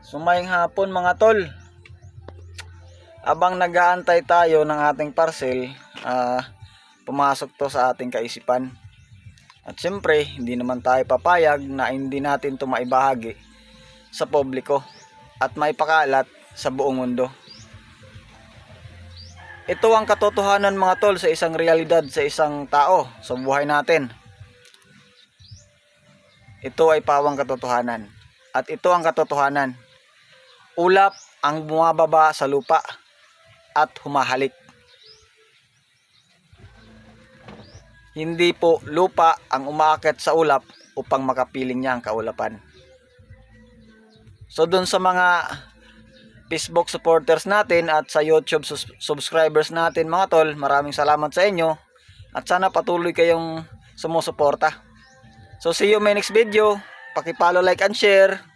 Sumayang hapon mga tol. Abang nag-aantay tayo ng ating parcel, pumasok to sa ating kaisipan. At siyempre, hindi naman tayo papayag na hindi natin to maibahagi sa publiko at maipakalat sa buong mundo. Ito ang katotohanan mga tol sa isang realidad sa isang tao sa buhay natin. Ito ay pawang katotohanan. At ito ang katotohanan. Ulap ang bumababa sa lupa at humahalik. Hindi po lupa ang umaakyat sa ulap upang makapiling niya ang kaulapan. So dun sa mga Facebook supporters natin at sa YouTube subscribers natin mga tol, maraming salamat sa inyo at sana patuloy kayong sumusuporta. So see you in my next video. Paki-follow, like and share.